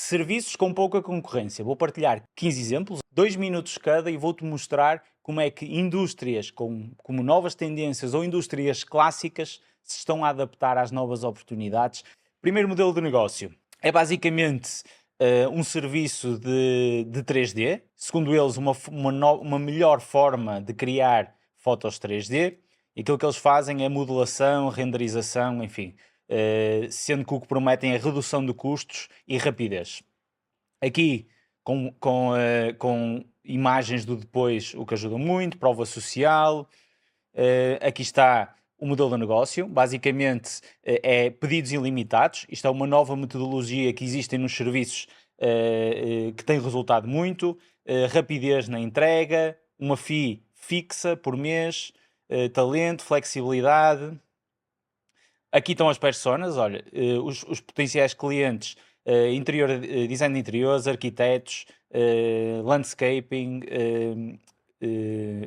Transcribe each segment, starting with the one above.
Serviços com pouca concorrência. Vou partilhar 15 exemplos, 2 minutos cada, e vou-te mostrar como é que indústrias como novas tendências ou indústrias clássicas se estão a adaptar às novas oportunidades. Primeiro modelo de negócio é basicamente um serviço de 3D, segundo eles uma melhor forma de criar fotos 3D. E aquilo que eles fazem é modelação, renderização, enfim, sendo que o que prometem é redução de custos e rapidez. Aqui com imagens do depois, o que ajuda muito, prova social. Aqui está o modelo de negócio, basicamente é pedidos ilimitados. Isto é uma nova metodologia que existe nos serviços que tem resultado muito, rapidez na entrega, uma fee fixa por mês, talento, flexibilidade. Aqui estão as personas, olha, os potenciais clientes, design de interiores, arquitetos, landscaping,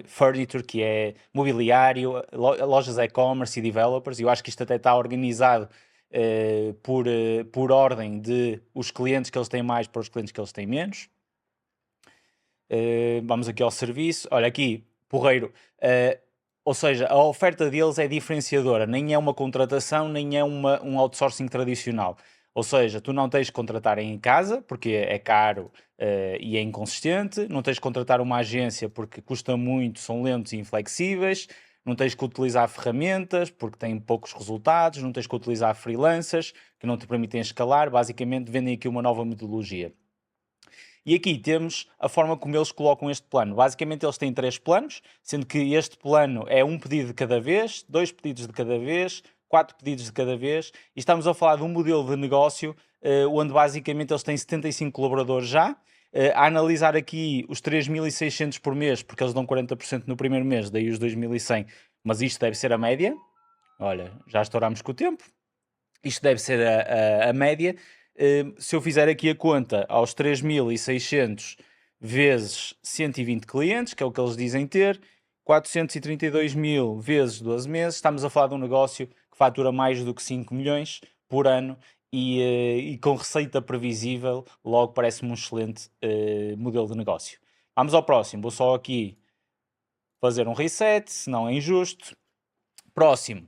furniture, que é mobiliário, lojas e-commerce e developers. Eu acho que isto até está organizado por ordem de os clientes que eles têm mais para os clientes que eles têm menos. Vamos aqui ao serviço. Olha aqui, porreiro. Ou seja, a oferta deles é diferenciadora, nem é uma contratação, nem é um outsourcing tradicional. Ou seja, tu não tens de contratar em casa, porque é caro e é inconsistente, não tens de contratar uma agência porque custa muito, são lentos e inflexíveis, não tens que utilizar ferramentas porque têm poucos resultados, não tens que utilizar freelancers que não te permitem escalar, basicamente vendem aqui uma nova metodologia. E aqui temos a forma como eles colocam este plano. Basicamente eles têm 3 planos, sendo que este plano é um pedido de cada vez, 2 pedidos de cada vez, 4 pedidos de cada vez, e estamos a falar de um modelo de negócio onde basicamente eles têm 75 colaboradores já, a analisar aqui os 3.600 por mês, porque eles dão 40% no primeiro mês, daí os 2.100, mas isto deve ser a média. Olha, já estourámos com o tempo. Isto deve ser a média. Se eu fizer aqui a conta aos 3.600 vezes 120 clientes, que é o que eles dizem ter, 432 mil vezes 12 meses, estamos a falar de um negócio que fatura mais do que 5 milhões por ano e com receita previsível, logo parece-me um excelente modelo de negócio. Vamos ao próximo, vou só aqui fazer um reset, senão é injusto. Próximo.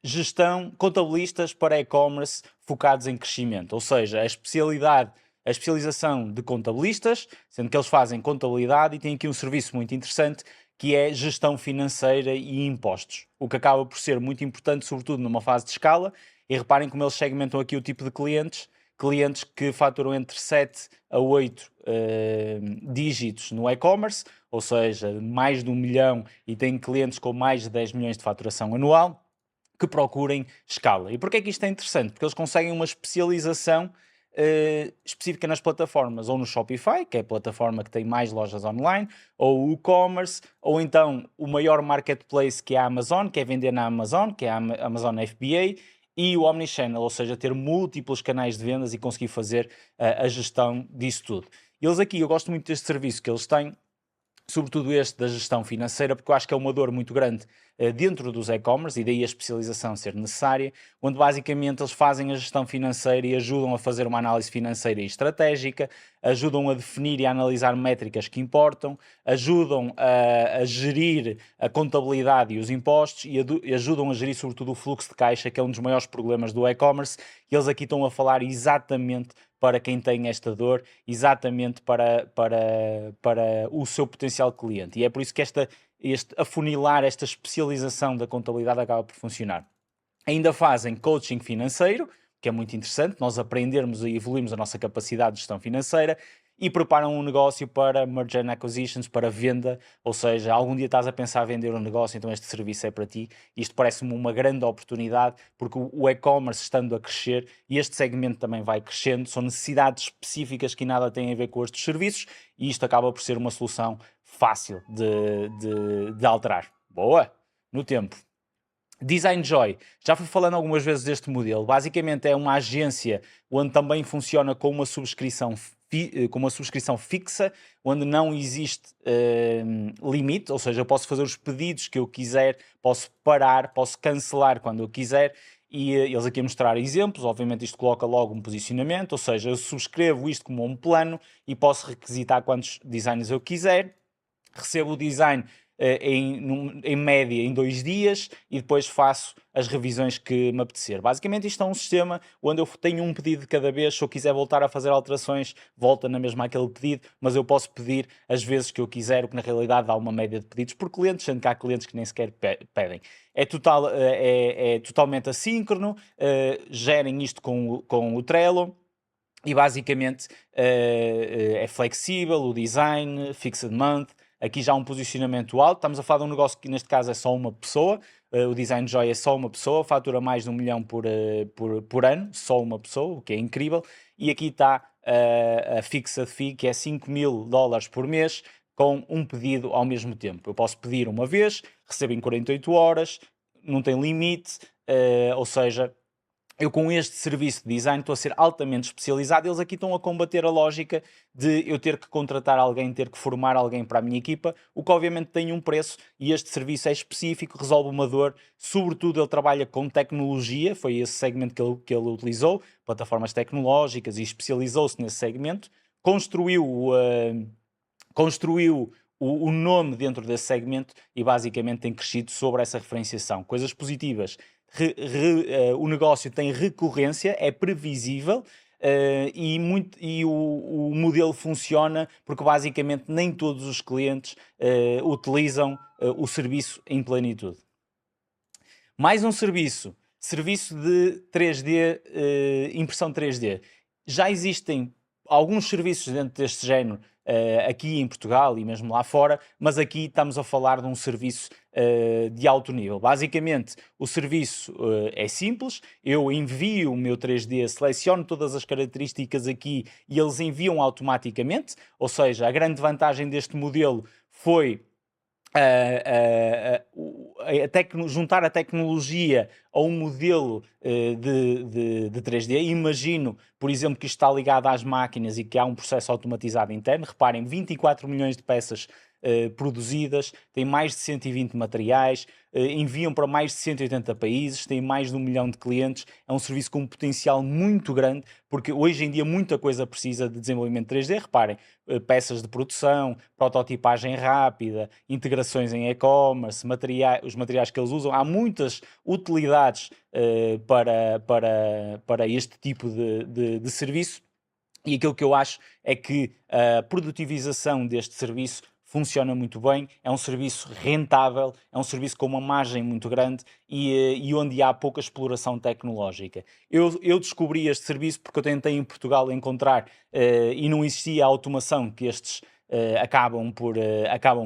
Gestão, contabilistas para e-commerce focados em crescimento, ou seja, a especialização de contabilistas, sendo que eles fazem contabilidade e têm aqui um serviço muito interessante que é gestão financeira e impostos, o que acaba por ser muito importante, sobretudo numa fase de escala. E reparem como eles segmentam aqui o tipo de clientes que faturam entre 7 a 8 dígitos no e-commerce, ou seja, mais de 1 milhão, e têm clientes com mais de 10 milhões de faturação anual, que procurem escala. E porquê é que isto é interessante? Porque eles conseguem uma especialização específica nas plataformas, ou no Shopify, que é a plataforma que tem mais lojas online, ou o e-commerce, ou então o maior marketplace que é a Amazon, que é vender na Amazon, que é a Amazon FBA, e o Omnichannel, ou seja, ter múltiplos canais de vendas e conseguir fazer a gestão disso tudo. Eles aqui, eu gosto muito deste serviço que eles têm, sobretudo este da gestão financeira, porque eu acho que é uma dor muito grande dentro dos e-commerce, e daí a especialização ser necessária, onde basicamente eles fazem a gestão financeira e ajudam a fazer uma análise financeira e estratégica, ajudam a definir e a analisar métricas que importam, ajudam a gerir a contabilidade e os impostos e ajudam a gerir sobretudo o fluxo de caixa, que é um dos maiores problemas do e-commerce, e eles aqui estão a falar exatamente para quem tem esta dor, exatamente para o seu potencial cliente. E é por isso que este afunilar, esta especialização da contabilidade acaba por funcionar. Ainda fazem coaching financeiro, que é muito interessante, nós aprendermos e evoluirmos a nossa capacidade de gestão financeira, e preparam um negócio para merger and acquisitions, para venda, ou seja, algum dia estás a pensar em vender um negócio, então este serviço é para ti. Isto parece-me uma grande oportunidade, porque o e-commerce estando a crescer, e este segmento também vai crescendo, são necessidades específicas que nada têm a ver com estes serviços, e isto acaba por ser uma solução fácil de alterar. Boa! No tempo. Design Joy, já fui falando algumas vezes deste modelo. Basicamente é uma agência onde também funciona com uma subscrição fixa, onde não existe limite, ou seja, eu posso fazer os pedidos que eu quiser, posso parar, posso cancelar quando eu quiser, e eles aqui a mostrar exemplos. Obviamente isto coloca logo um posicionamento, ou seja, eu subscrevo isto como um plano e posso requisitar quantos designs eu quiser, recebo o design em média em 2 dias e depois faço as revisões que me apetecer. Basicamente isto é um sistema onde eu tenho um pedido de cada vez. Se eu quiser voltar a fazer alterações, volta na mesma aquele pedido, mas eu posso pedir as vezes que eu quiser, o que na realidade dá uma média de pedidos por clientes, sendo que há clientes que nem sequer pedem. É totalmente assíncrono, gerem isto com o Trello. E basicamente é flexível, o design, fixed month, aqui já há um posicionamento alto. Estamos a falar de um negócio que neste caso é só uma pessoa, o Design Joy é só uma pessoa, fatura mais de 1 milhão por ano, só uma pessoa, o que é incrível. E aqui está a fixed fee, que é $5.000 por mês, com um pedido ao mesmo tempo. Eu posso pedir uma vez, recebo em 48 horas, não tem limite, ou seja, eu com este serviço de design estou a ser altamente especializado. Eles aqui estão a combater a lógica de eu ter que contratar alguém, ter que formar alguém para a minha equipa, o que obviamente tem um preço, e este serviço é específico, resolve uma dor. Sobretudo ele trabalha com tecnologia, foi esse segmento que ele utilizou, plataformas tecnológicas, e especializou-se nesse segmento, construiu o nome dentro desse segmento e basicamente tem crescido sobre essa referenciação. Coisas positivas: o negócio tem recorrência, é previsível, e o modelo funciona porque basicamente nem todos os clientes utilizam o serviço em plenitude. Mais um serviço de 3D, impressão 3D. Já existem alguns serviços dentro deste género aqui em Portugal e mesmo lá fora, mas aqui estamos a falar de um serviço de alto nível. Basicamente, o serviço é simples, eu envio o meu 3D, seleciono todas as características aqui e eles enviam automaticamente, ou seja, a grande vantagem deste modelo foi juntar a tecnologia a um modelo de 3D. Imagino, por exemplo, que isto está ligado às máquinas e que há um processo automatizado interno. Reparem, 24 milhões de peças produzidas, têm mais de 120 materiais, enviam para mais de 180 países, têm mais de 1 milhão de clientes. É um serviço com um potencial muito grande, porque hoje em dia muita coisa precisa de desenvolvimento 3D. Reparem, peças de produção, prototipagem rápida, integrações em e-commerce, os materiais que eles usam. Há muitas utilidades para este tipo de serviço, e aquilo que eu acho é que a produtivização deste serviço funciona muito bem, é um serviço rentável, é um serviço com uma margem muito grande e onde há pouca exploração tecnológica. Eu descobri este serviço porque eu tentei em Portugal encontrar e não existia a automação que estes acabam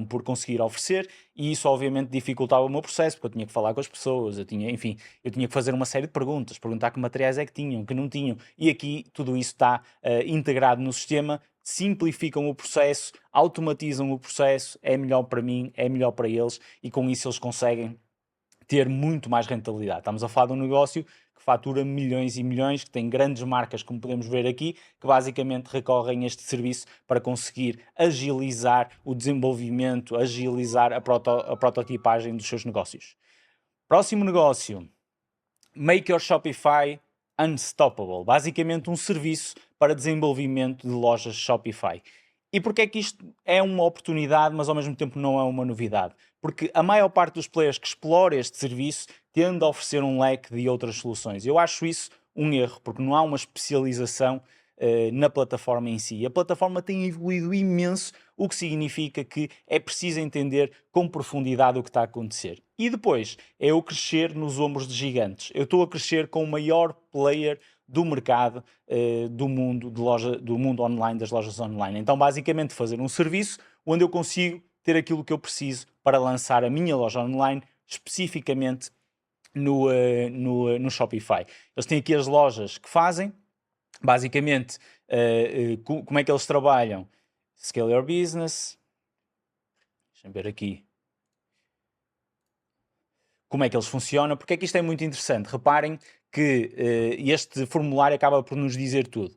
por conseguir oferecer, e isso obviamente dificultava o meu processo, porque eu tinha que falar com as pessoas, eu tinha que fazer uma série de perguntas, perguntar que materiais é que tinham, que não tinham, e aqui tudo isso está integrado no sistema. Simplificam o processo, automatizam o processo, é melhor para mim, é melhor para eles, e com isso eles conseguem ter muito mais rentabilidade. Estamos a falar de um negócio que fatura milhões e milhões, que tem grandes marcas, como podemos ver aqui, que basicamente recorrem a este serviço para conseguir agilizar o desenvolvimento, agilizar a prototipagem dos seus negócios. Próximo negócio: Make Your Shopify Unstoppable. Basicamente um serviço para desenvolvimento de lojas Shopify. E porquê é que isto é uma oportunidade, mas ao mesmo tempo não é uma novidade? Porque a maior parte dos players que explora este serviço tende a oferecer um leque de outras soluções. Eu acho isso um erro, porque não há uma especialização na plataforma em si. A plataforma tem evoluído imenso, o que significa que é preciso entender com profundidade o que está a acontecer. E depois é eu crescer nos ombros de gigantes. Eu estou a crescer com o maior player do mercado do mundo online, das lojas online. Então, basicamente, fazer um serviço onde eu consigo ter aquilo que eu preciso para lançar a minha loja online, especificamente no Shopify. Eles têm aqui as lojas que fazem, basicamente, como é que eles trabalham? Scale Your Business. Deixa-me ver aqui como é que eles funcionam, porque é que isto é muito interessante. Reparem que este formulário acaba por nos dizer tudo.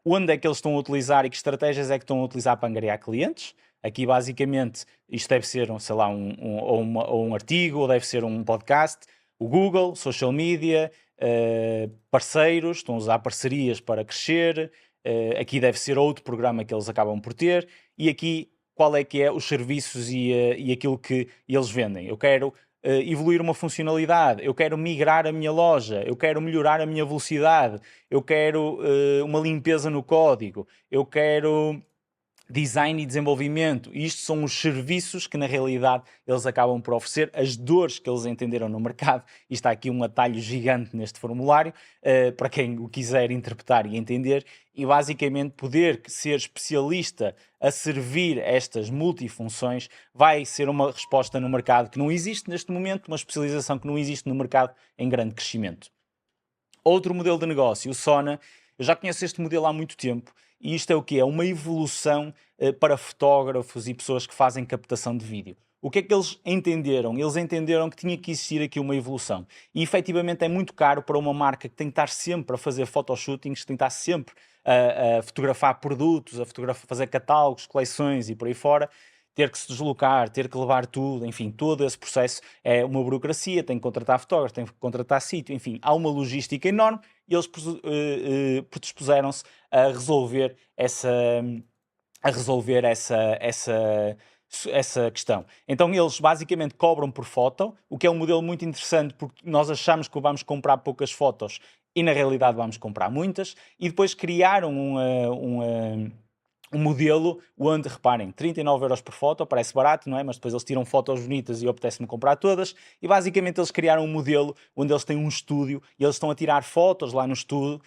Onde é que eles estão a utilizar e que estratégias é que estão a utilizar para angariar clientes. Aqui, basicamente, isto deve ser, sei lá, um artigo, ou deve ser um podcast. O Google, social media, parceiros, estão a usar parcerias para crescer. Aqui deve ser outro programa que eles acabam por ter. E aqui, qual é que é os serviços e aquilo que eles vendem? Eu quero evoluir uma funcionalidade, eu quero migrar a minha loja, eu quero melhorar a minha velocidade, eu quero uma limpeza no código, eu quero design e desenvolvimento. E isto são os serviços que na realidade eles acabam por oferecer, as dores que eles entenderam no mercado. E está aqui um atalho gigante neste formulário, para quem o quiser interpretar e entender, e basicamente poder ser especialista a servir estas multifunções vai ser uma resposta no mercado que não existe neste momento, uma especialização que não existe no mercado em grande crescimento. Outro modelo de negócio, o Sona, eu já conheço este modelo há muito tempo e isto é o quê? É uma evolução para fotógrafos e pessoas que fazem captação de vídeo. O que é que eles entenderam? Eles entenderam que tinha que existir aqui uma evolução. E efetivamente é muito caro para uma marca que tem que estar sempre a fazer photoshootings, tem que estar sempre a fotografar produtos, fazer catálogos, coleções e por aí fora, ter que se deslocar, ter que levar tudo, enfim, todo esse processo é uma burocracia, tem que contratar fotógrafos, tem que contratar sítio, enfim, há uma logística enorme e eles predispuseram-se a resolver essa questão. Então eles basicamente cobram por foto, o que é um modelo muito interessante porque nós achamos que vamos comprar poucas fotos e na realidade vamos comprar muitas, e depois criaram um modelo onde, reparem, 39 € por foto, parece barato, não é? Mas depois eles tiram fotos bonitas e apetece-me comprar todas, e basicamente eles criaram um modelo onde eles têm um estúdio e eles estão a tirar fotos lá no estúdio,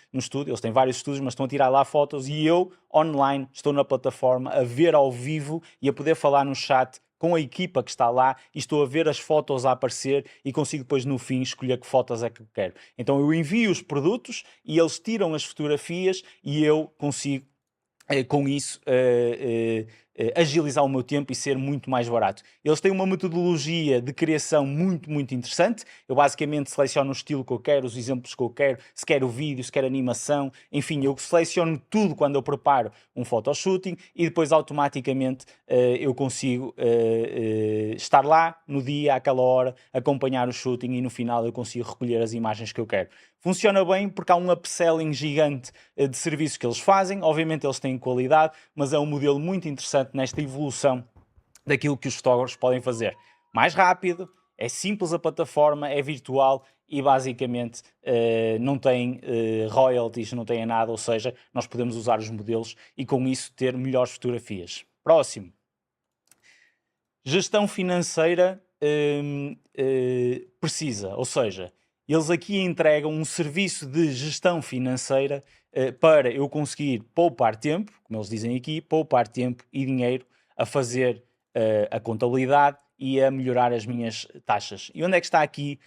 eles têm vários estúdios, mas estão a tirar lá fotos e eu, online, estou na plataforma a ver ao vivo e a poder falar no chat com a equipa que está lá e estou a ver as fotos a aparecer e consigo depois no fim escolher que fotos é que quero. Então eu envio os produtos e eles tiram as fotografias e eu consigo com isso agilizar o meu tempo e ser muito mais barato. Eles têm uma metodologia de criação muito, muito interessante. Eu basicamente seleciono o estilo que eu quero, os exemplos que eu quero, se quero vídeo, se quero animação, enfim, eu seleciono tudo quando eu preparo um photoshooting e depois automaticamente eu consigo estar lá no dia, àquela hora, acompanhar o shooting e no final eu consigo recolher as imagens que eu quero. Funciona bem porque há um upselling gigante de serviços que eles fazem, obviamente eles têm qualidade, mas é um modelo muito interessante nesta evolução daquilo que os fotógrafos podem fazer. Mais rápido, é simples a plataforma, é virtual e basicamente não tem royalties, não tem nada, ou seja, nós podemos usar os modelos e com isso ter melhores fotografias. Próximo. Gestão financeira precisa, ou seja, eles aqui entregam um serviço de gestão financeira para eu conseguir poupar tempo, como eles dizem aqui, poupar tempo e dinheiro a fazer a contabilidade e a melhorar as minhas taxas. E onde é que está aqui,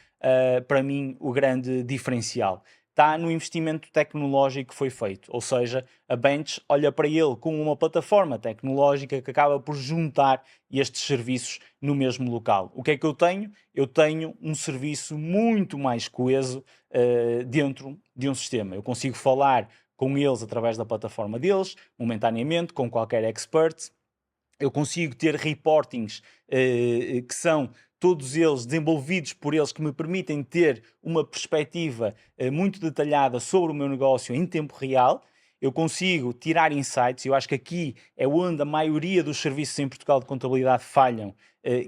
para mim, o grande diferencial? Está no investimento tecnológico que foi feito, ou seja, a Bench olha para ele como uma plataforma tecnológica que acaba por juntar estes serviços no mesmo local. O que é que eu tenho? Eu tenho um serviço muito mais coeso dentro de um sistema. Eu consigo falar com eles através da plataforma deles, momentaneamente, com qualquer expert. Eu consigo ter reportings que são todos eles desenvolvidos por eles, que me permitem ter uma perspectiva muito detalhada sobre o meu negócio em tempo real. Eu consigo tirar insights, eu acho que aqui é onde a maioria dos serviços em Portugal de contabilidade falham,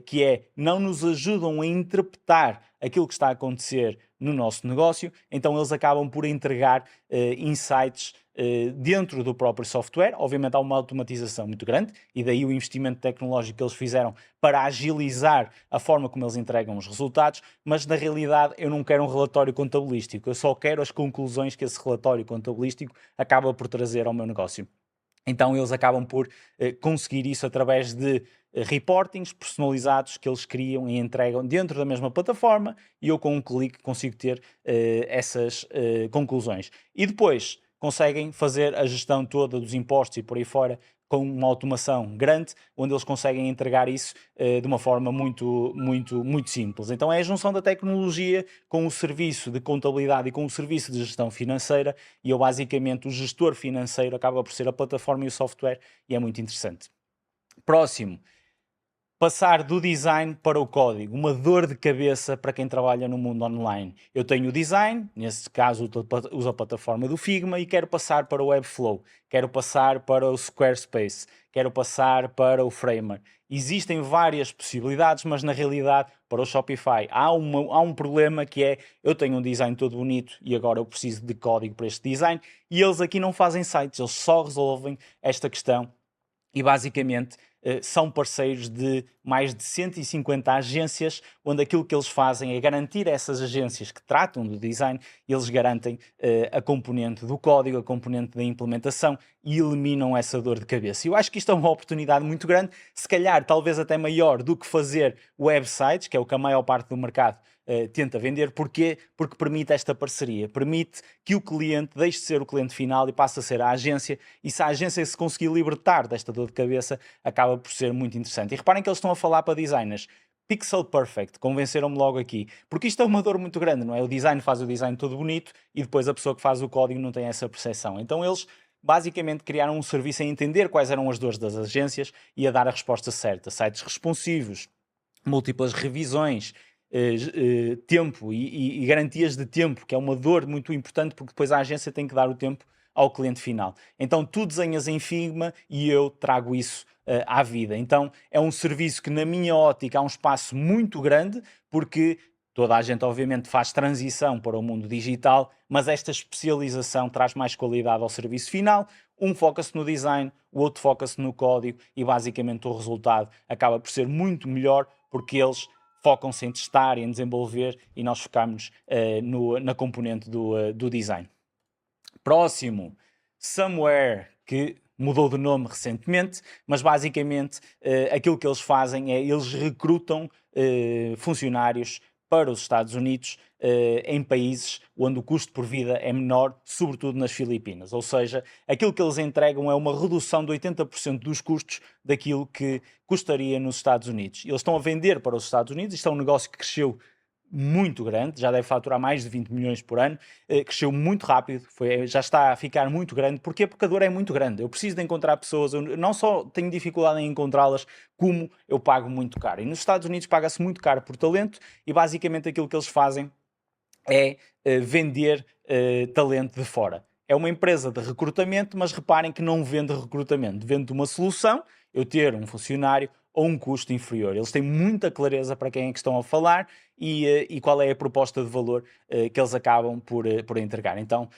que é, não nos ajudam a interpretar aquilo que está a acontecer no nosso negócio, então eles acabam por entregar insights dentro do próprio software. Obviamente há uma automatização muito grande e daí o investimento tecnológico que eles fizeram para agilizar a forma como eles entregam os resultados, mas na realidade eu não quero um relatório contabilístico, eu só quero as conclusões que esse relatório contabilístico acaba por trazer ao meu negócio. Então eles acabam por conseguir isso através de reportings personalizados que eles criam e entregam dentro da mesma plataforma e eu com um clique consigo ter essas conclusões. E depois conseguem fazer a gestão toda dos impostos e por aí fora com uma automação grande, onde eles conseguem entregar isso de uma forma muito, muito, muito simples. Então é a junção da tecnologia com o serviço de contabilidade e com o serviço de gestão financeira, e eu basicamente, o gestor financeiro acaba por ser a plataforma e o software, e é muito interessante. Próximo. Passar do design para o código, uma dor de cabeça para quem trabalha no mundo online. Eu tenho o design, nesse caso uso a plataforma do Figma, e quero passar para o Webflow, quero passar para o Squarespace, quero passar para o Framer. Existem várias possibilidades, mas na realidade, para o Shopify, há um problema que é, eu tenho um design todo bonito e agora eu preciso de código para este design, e eles aqui não fazem sites, eles só resolvem esta questão. E basicamente são parceiros de mais de 150 agências, onde aquilo que eles fazem é garantir a essas agências que tratam do design, eles garantem a componente do código, a componente da implementação e eliminam essa dor de cabeça. E eu acho que isto é uma oportunidade muito grande, se calhar talvez até maior do que fazer websites, que é o que a maior parte do mercado tenta vender. Porquê? Porque permite esta parceria, permite que o cliente deixe de ser o cliente final e passe a ser a agência, e se a agência se conseguir libertar desta dor de cabeça, acaba por ser muito interessante. E reparem que eles estão a falar para designers. Pixel Perfect, convenceram-me logo aqui, porque isto é uma dor muito grande, não é? O design faz o design todo bonito e depois a pessoa que faz o código não tem essa percepção. Então eles basicamente criaram um serviço a entender quais eram as dores das agências e a dar a resposta certa. Sites responsivos, múltiplas revisões, tempo e garantias de tempo, que é uma dor muito importante, porque depois a agência tem que dar o tempo ao cliente final. Então tu desenhas em Figma e eu trago isso à vida. Então é um serviço que, na minha ótica, há um espaço muito grande, porque toda a gente obviamente faz transição para o mundo digital, mas esta especialização traz mais qualidade ao serviço final. Um foca-se no design, o outro foca-se no código, e basicamente o resultado acaba por ser muito melhor, porque eles focam-se em testar e em desenvolver, e nós focamos na componente do design. Próximo, Somewhere, que mudou de nome recentemente, mas basicamente aquilo que eles fazem é, eles recrutam funcionários para os Estados Unidos em países onde o custo por vida é menor, sobretudo nas Filipinas. Ou seja, aquilo que eles entregam é uma redução de 80% dos custos daquilo que custaria nos Estados Unidos. Eles estão a vender para os Estados Unidos, isto é um negócio que cresceu muito grande, já deve faturar mais de 20 milhões por ano, cresceu muito rápido, já está a ficar muito grande. Porquê? Porque a dor é muito grande. Eu preciso de encontrar pessoas, eu não só tenho dificuldade em encontrá-las, como eu pago muito caro. E nos Estados Unidos paga-se muito caro por talento, e basicamente aquilo que eles fazem é vender talento de fora. É uma empresa de recrutamento, mas reparem que não vende recrutamento, vende uma solução, eu ter um funcionário ou um custo inferior. Eles têm muita clareza para quem é que estão a falar e qual é a proposta de valor que eles acabam por entregar. Então,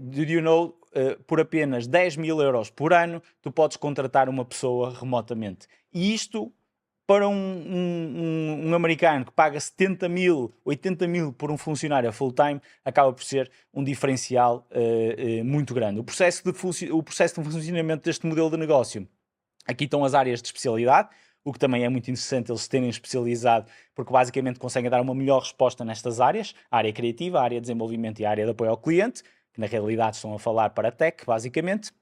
do you know, por apenas 10 mil euros por ano, tu podes contratar uma pessoa remotamente. E isto, para um americano que paga 70 mil, 80 mil por um funcionário a full-time, acaba por ser um diferencial muito grande. O processo de funcionamento deste modelo de negócio, aqui estão as áreas de especialidade, o que também é muito interessante eles terem especializado, porque basicamente conseguem dar uma melhor resposta nestas áreas, a área criativa, a área de desenvolvimento e a área de apoio ao cliente, que na realidade estão a falar para tech, basicamente.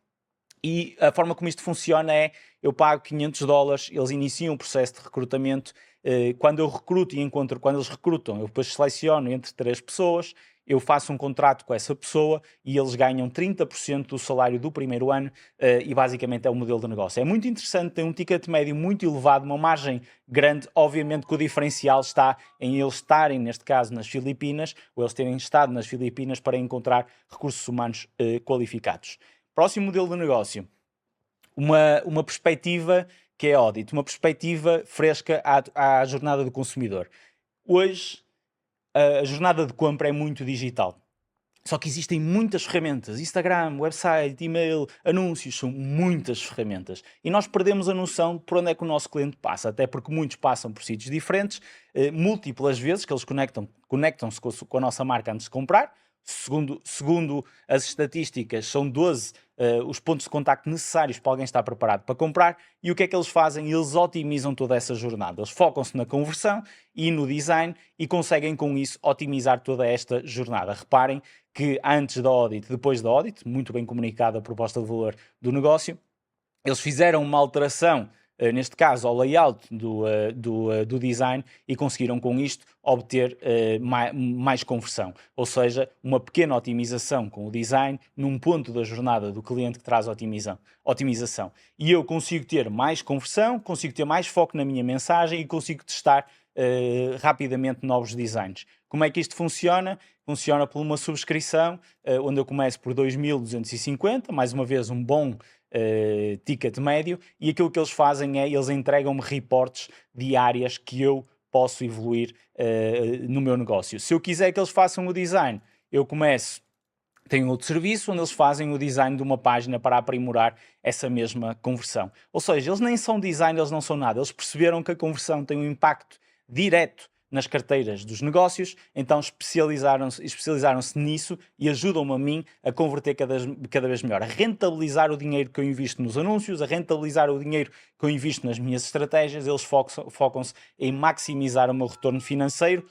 E a forma como isto funciona é, eu pago $500, eles iniciam o processo de recrutamento, quando eu recruto e encontro, quando eles recrutam, eu depois seleciono entre 3 pessoas, eu faço um contrato com essa pessoa e eles ganham 30% do salário do primeiro ano, e basicamente é o modelo de negócio. É muito interessante, tem um ticket médio muito elevado, uma margem grande. Obviamente que o diferencial está em eles estarem, neste caso, nas Filipinas, ou eles terem estado nas Filipinas para encontrar recursos humanos qualificados. Próximo modelo de negócio, uma perspectiva que é audit, uma perspectiva fresca à jornada do consumidor. Hoje, a jornada de compra é muito digital. Só que existem muitas ferramentas, Instagram, website, e-mail, anúncios, são muitas ferramentas. E nós perdemos a noção de por onde é que o nosso cliente passa, até porque muitos passam por sítios diferentes, múltiplas vezes, que eles conectam-se com a nossa marca antes de comprar. Segundo as estatísticas, são 12 os pontos de contacto necessários para alguém estar preparado para comprar. E o que é que eles fazem? Eles otimizam toda essa jornada. Eles focam-se na conversão e no design e conseguem com isso otimizar toda esta jornada. Reparem que antes da audit, depois da audit, muito bem comunicada a proposta de valor do negócio, eles fizeram uma alteração neste caso, ao layout do design e conseguiram com isto obter mais conversão. Ou seja, uma pequena otimização com o design num ponto da jornada do cliente que traz otimização. E eu consigo ter mais conversão, consigo ter mais foco na minha mensagem e consigo testar rapidamente novos designs. Como é que isto funciona? Funciona por uma subscrição, onde eu começo por 2.250, mais uma vez um bom ticket médio, e aquilo que eles fazem é, eles entregam-me reportes diárias que eu posso evoluir no meu negócio. Se eu quiser que eles façam o design, eu começo, tenho outro serviço onde eles fazem o design de uma página para aprimorar essa mesma conversão. Ou seja, eles nem são design, eles não são nada, eles perceberam que a conversão tem um impacto direto nas carteiras dos negócios, então especializaram-se nisso e ajudam-me a mim a converter cada vez melhor, a rentabilizar o dinheiro que eu invisto nos anúncios, a rentabilizar o dinheiro que eu invisto nas minhas estratégias. Eles focam-se em maximizar o meu retorno financeiro.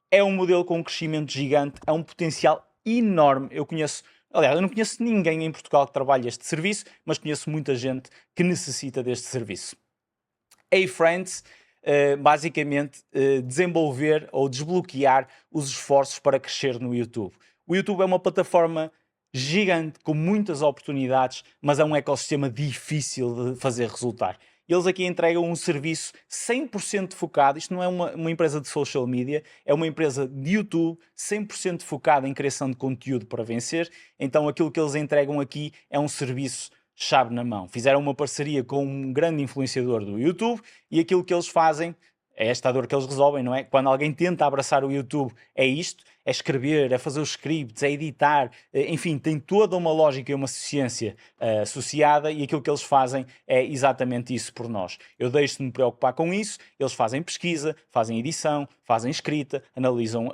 É um modelo com um crescimento gigante, é um potencial enorme. Eu não conheço ninguém em Portugal que trabalhe este serviço, mas conheço muita gente que necessita deste serviço. Hey Friends, basicamente desenvolver ou desbloquear os esforços para crescer no YouTube. O YouTube é uma plataforma gigante, com muitas oportunidades, mas é um ecossistema difícil de fazer resultar. Eles aqui entregam um serviço 100% focado, isto não é uma empresa de social media, é uma empresa de YouTube 100% focada em criação de conteúdo para vencer, então aquilo que eles entregam aqui é um serviço chave na mão. Fizeram uma parceria com um grande influenciador do YouTube e aquilo que eles fazem é esta dor que eles resolvem, não é? Quando alguém tenta abraçar o YouTube, é isto, é escrever, é fazer os scripts, é editar, enfim, tem toda uma lógica e uma ciência associada, e aquilo que eles fazem é exatamente isso por nós. Eu deixo de me preocupar com isso, eles fazem pesquisa, fazem edição, fazem escrita, analisam,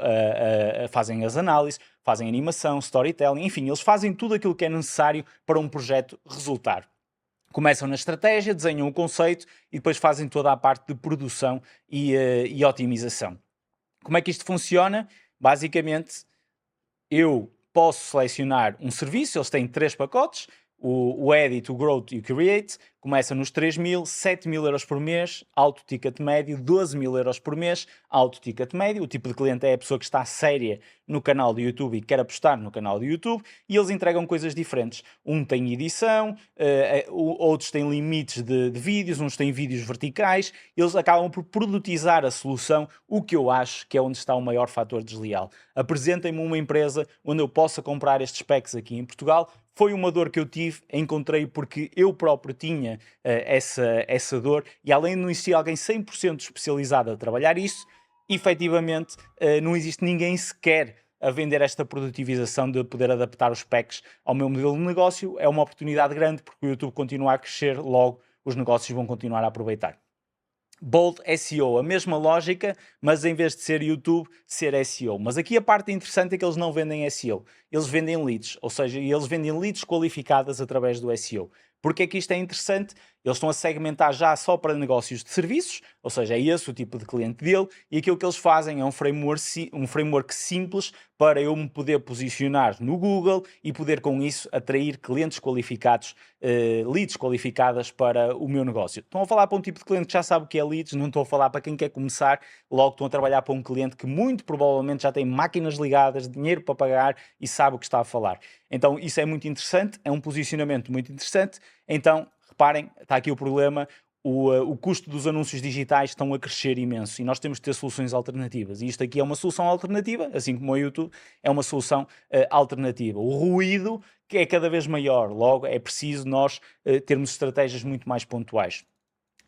fazem as análises, fazem animação, storytelling, enfim, eles fazem tudo aquilo que é necessário para um projeto resultar. Começam na estratégia, desenham o conceito e depois fazem toda a parte de produção e otimização. Como é que isto funciona? Basicamente, eu posso selecionar um serviço, eles têm 3 pacotes, o Edit, o Growth e o Create, começa nos 3.000, 7.000 euros por mês, alto ticket médio, 12.000 euros por mês, alto ticket médio. O tipo de cliente é a pessoa que está séria no canal do YouTube e quer apostar no canal do YouTube, e eles entregam coisas diferentes. Um tem edição, outros têm limites de vídeos, uns têm vídeos verticais, eles acabam por produtizar a solução, o que eu acho que é onde está o maior fator desleal. Apresentem-me uma empresa onde eu possa comprar estes packs aqui em Portugal. Foi uma dor que eu tive, encontrei porque eu próprio tinha essa dor, e além de não existir alguém 100% especializado a trabalhar isso, efetivamente não existe ninguém sequer a vender esta produtivização de poder adaptar os packs ao meu modelo de negócio. É uma oportunidade grande porque o YouTube continua a crescer, logo os negócios vão continuar a aproveitar. Bold SEO, a mesma lógica, mas em vez de ser YouTube, ser SEO. Mas aqui a parte interessante é que eles não vendem SEO, eles vendem leads, ou seja, eles vendem leads qualificadas através do SEO. Porque é que isto é interessante? Eles estão a segmentar já só para negócios de serviços, ou seja, é esse o tipo de cliente dele, e aquilo que eles fazem é um framework simples para eu me poder posicionar no Google e poder com isso atrair clientes qualificados, leads qualificadas para o meu negócio. Estão a falar para um tipo de cliente que já sabe o que é leads, não estou a falar para quem quer começar, logo estão a trabalhar para um cliente que muito provavelmente já tem máquinas ligadas, dinheiro para pagar e sabe o que está a falar. Então isso é muito interessante, é um posicionamento muito interessante. Então, reparem, está aqui o problema, o custo dos anúncios digitais estão a crescer imenso e nós temos de ter soluções alternativas. E isto aqui é uma solução alternativa, assim como o YouTube é uma solução alternativa. O ruído que é cada vez maior, logo é preciso nós termos estratégias muito mais pontuais.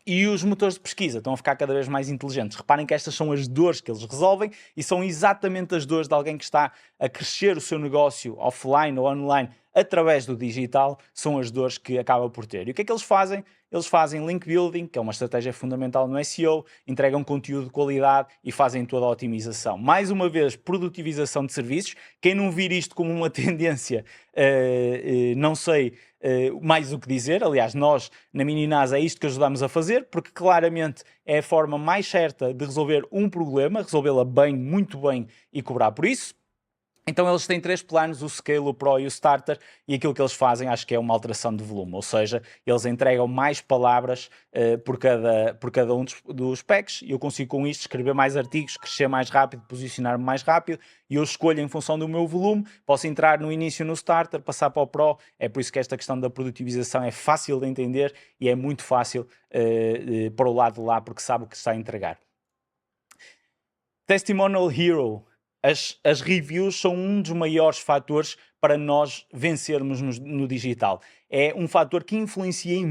E os motores de pesquisa estão a ficar cada vez mais inteligentes. Reparem que estas são as dores que eles resolvem e são exatamente as dores de alguém que está a crescer o seu negócio offline ou online através do digital, são as dores que acaba por ter. E o que é que eles fazem? Eles fazem link building, que é uma estratégia fundamental no SEO, entregam conteúdo de qualidade e fazem toda a otimização. Mais uma vez, produtivização de serviços. Quem não vir isto como uma tendência, não sei mais o que dizer. Aliás, nós na Mininas é isto que ajudamos a fazer, porque claramente é a forma mais certa de resolver um problema, resolvê-la bem, muito bem, e cobrar por isso. Então eles têm 3 planos, o Scale, o Pro e o Starter, e aquilo que eles fazem acho que é uma alteração de volume, ou seja, eles entregam mais palavras por cada um dos packs, e eu consigo com isto escrever mais artigos, crescer mais rápido, posicionar-me mais rápido, e eu escolho em função do meu volume, posso entrar no início no Starter, passar para o Pro, é por isso que esta questão da produtivização é fácil de entender e é muito fácil para o lado de lá, porque sabe o que está a entregar. Testimonial Hero. As reviews são um dos maiores fatores para nós vencermos no digital. É um fator que influencia em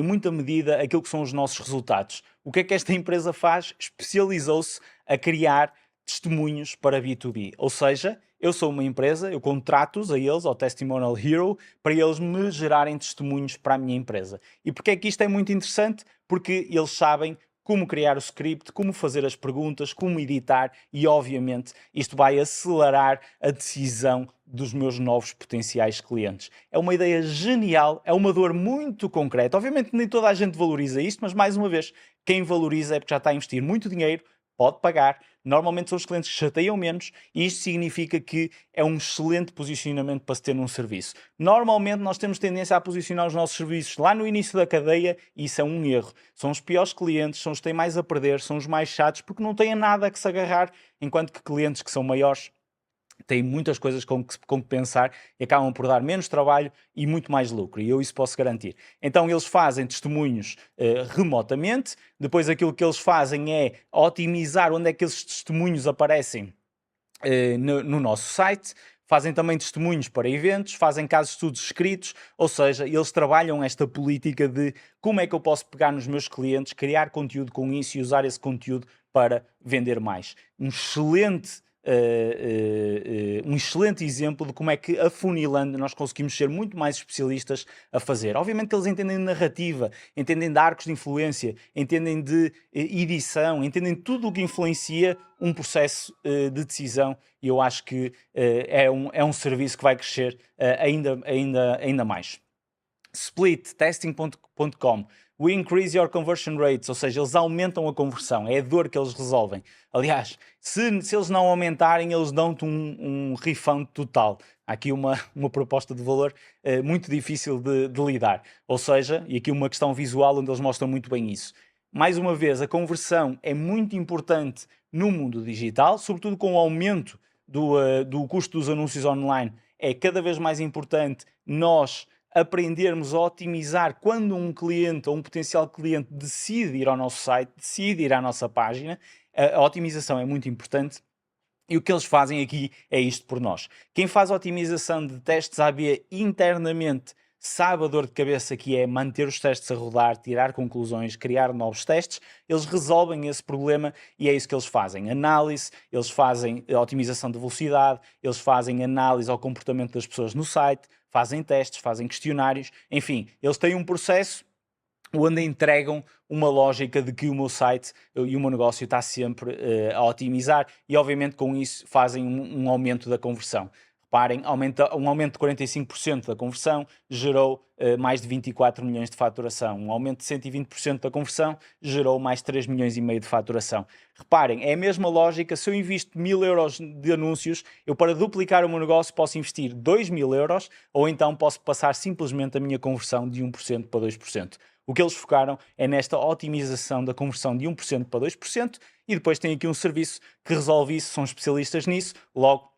muita medida, aquilo que são os nossos resultados. O que é que esta empresa faz? Especializou-se a criar testemunhos para B2B. Ou seja, eu sou uma empresa, eu contrato-os a eles, ao Testimonial Hero, para eles me gerarem testemunhos para a minha empresa. E porquê é que isto é muito interessante? Porque eles sabem como criar o script, como fazer as perguntas, como editar e, obviamente, isto vai acelerar a decisão dos meus novos potenciais clientes. É uma ideia genial, é uma dor muito concreta. Obviamente nem toda a gente valoriza isto, mas mais uma vez, quem valoriza é porque já está a investir muito dinheiro, pode pagar. Normalmente são os clientes que chateiam menos e isto significa que é um excelente posicionamento para se ter num serviço. Normalmente nós temos tendência a posicionar os nossos serviços lá no início da cadeia e isso é um erro. São os piores clientes, são os que têm mais a perder, são os mais chatos porque não têm nada a que se agarrar, enquanto que clientes que são maiores têm muitas coisas com que pensar e acabam por dar menos trabalho e muito mais lucro, e eu isso posso garantir. Então eles fazem testemunhos remotamente, depois aquilo que eles fazem é otimizar onde é que esses testemunhos aparecem no nosso site, fazem também testemunhos para eventos, fazem casos de estudos escritos, ou seja, eles trabalham esta política de como é que eu posso pegar nos meus clientes, criar conteúdo com isso e usar esse conteúdo para vender mais. Um excelente exemplo de como é que afunilando nós conseguimos ser muito mais especialistas a fazer. Obviamente que eles entendem de narrativa, entendem de arcos de influência, entendem de edição, entendem tudo o que influencia um processo de decisão e eu acho que é um serviço que vai crescer ainda mais. Splittesting.com. We increase your conversion rates, ou seja, eles aumentam a conversão, é a dor que eles resolvem. Aliás, se eles não aumentarem, eles dão-te um refund total. Há aqui uma proposta de valor muito difícil de lidar. Ou seja, e aqui uma questão visual onde eles mostram muito bem isso. Mais uma vez, a conversão é muito importante no mundo digital, sobretudo com o aumento do custo dos anúncios online. É cada vez mais importante nós aprendermos a otimizar quando um cliente ou um potencial cliente decide ir ao nosso site, decide ir à nossa página. A otimização é muito importante. E o que eles fazem aqui é isto por nós. Quem faz a otimização de testes AB internamente sabe a dor de cabeça que é manter os testes a rodar, tirar conclusões, criar novos testes. Eles resolvem esse problema e é isso que eles fazem. Análise, eles fazem a otimização de velocidade, eles fazem análise ao comportamento das pessoas no site, fazem testes, fazem questionários, enfim, eles têm um processo onde entregam uma lógica de que o meu site e o meu negócio está sempre a otimizar e obviamente com isso fazem um aumento da conversão. Reparem, um aumento de 45% da conversão gerou mais de 24 milhões de faturação. Um aumento de 120% da conversão gerou mais 3 milhões e meio de faturação. Reparem, é a mesma lógica. Se eu invisto 1000 euros de anúncios, eu para duplicar o meu negócio posso investir 2000 euros ou então posso passar simplesmente a minha conversão de 1% para 2%. O que eles focaram é nesta otimização da conversão de 1% para 2% e depois tem aqui um serviço que resolve isso, são especialistas nisso, logo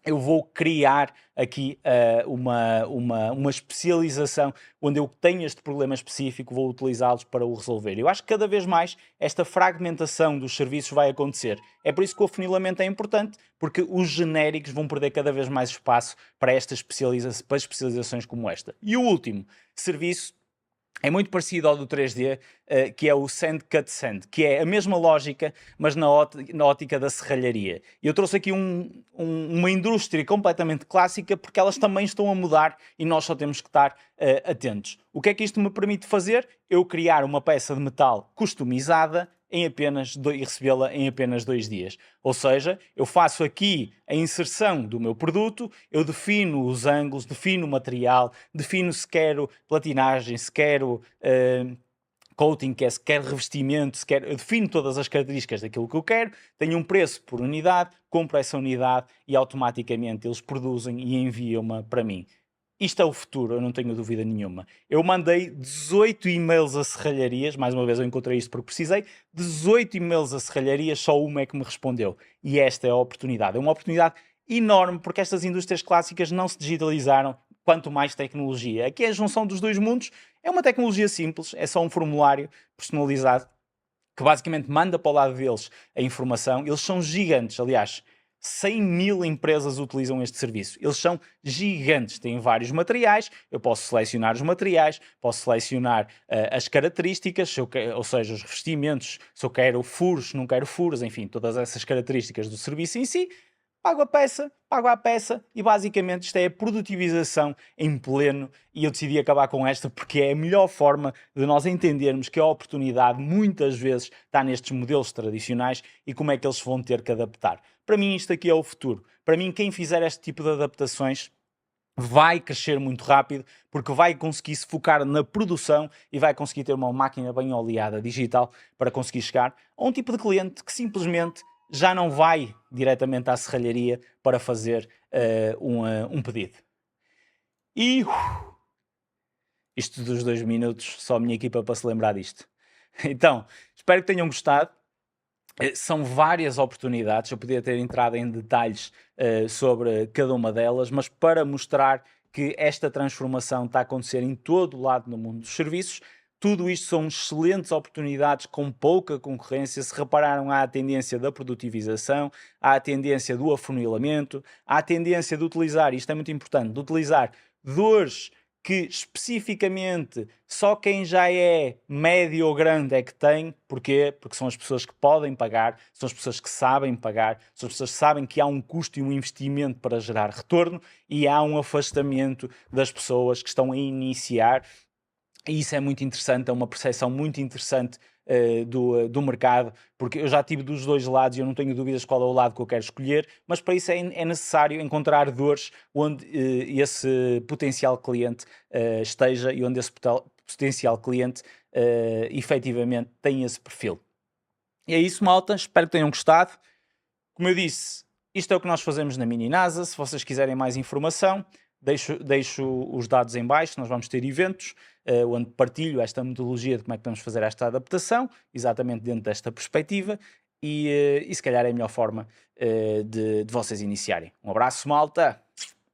eu vou criar aqui uma especialização onde eu tenho este problema específico, vou utilizá-los para o resolver. Eu acho que cada vez mais esta fragmentação dos serviços vai acontecer. É por isso que o afunilamento é importante, porque os genéricos vão perder cada vez mais espaço para para especializações como esta. E o último serviço é muito parecido ao do 3D, que é o Sand Cut Sand, que é a mesma lógica, mas na ótica da serralharia. E eu trouxe aqui uma indústria completamente clássica, porque elas também estão a mudar e nós só temos que estar atentos. O que é que isto me permite fazer? Eu criar uma peça de metal customizada e recebê-la em apenas 2 dias. Ou seja, eu faço aqui a inserção do meu produto, eu defino os ângulos, defino o material, defino se quero platinagem, se quero coating, que é se quer revestimento, se quer, eu defino todas as características daquilo que eu quero, tenho um preço por unidade, compro essa unidade e automaticamente eles produzem e enviam-me para mim. Isto é o futuro, eu não tenho dúvida nenhuma. Eu mandei 18 e-mails a serralharias, mais uma vez eu encontrei isto porque precisei, 18 e-mails a serralharias, só uma é que me respondeu. E esta é a oportunidade. É uma oportunidade enorme porque estas indústrias clássicas não se digitalizaram, quanto mais tecnologia. Aqui é a junção dos dois mundos, é uma tecnologia simples, é só um formulário personalizado que basicamente manda para o lado deles a informação. Eles são gigantes, aliás, 100 mil empresas utilizam este serviço. Eles são gigantes, têm vários materiais, eu posso selecionar os materiais, posso selecionar as características, ou seja, os revestimentos, se eu quero furos, se não quero furos, enfim, todas essas características do serviço em si. Pago a peça e basicamente isto é a produtivização em pleno e eu decidi acabar com esta porque é a melhor forma de nós entendermos que a oportunidade muitas vezes está nestes modelos tradicionais e como é que eles se vão ter que adaptar. Para mim isto aqui é o futuro. Para mim quem fizer este tipo de adaptações vai crescer muito rápido porque vai conseguir se focar na produção e vai conseguir ter uma máquina bem oleada digital para conseguir chegar a um tipo de cliente que simplesmente já não vai diretamente à serralharia para fazer um pedido. E isto dos 2 minutos, só a minha equipa para se lembrar disto. Então, espero que tenham gostado. São várias oportunidades, eu podia ter entrado em detalhes sobre cada uma delas, mas para mostrar que esta transformação está a acontecer em todo o lado no mundo dos serviços. Tudo isto são excelentes oportunidades com pouca concorrência. Se repararam, há a tendência da produtivização, há a tendência do afunilamento, há a tendência de utilizar, isto é muito importante, de utilizar dores que especificamente só quem já é médio ou grande é que tem. Porquê? Porque são as pessoas que podem pagar, são as pessoas que sabem pagar, são as pessoas que sabem que há um custo e um investimento para gerar retorno e há um afastamento das pessoas que estão a iniciar. E isso é muito interessante, é uma percepção muito interessante do mercado, porque eu já tive dos dois lados e eu não tenho dúvidas qual é o lado que eu quero escolher, mas para isso é necessário encontrar dores onde esse potencial cliente esteja e onde esse potencial cliente efetivamente tem esse perfil. E é isso, malta, espero que tenham gostado. Como eu disse, isto é o que nós fazemos na Mini NASA. Se vocês quiserem mais informação, deixo os dados em baixo. Nós vamos ter eventos onde partilho esta metodologia de como é que vamos fazer esta adaptação, exatamente dentro desta perspectiva, e se calhar é a melhor forma de vocês iniciarem. Um abraço, malta!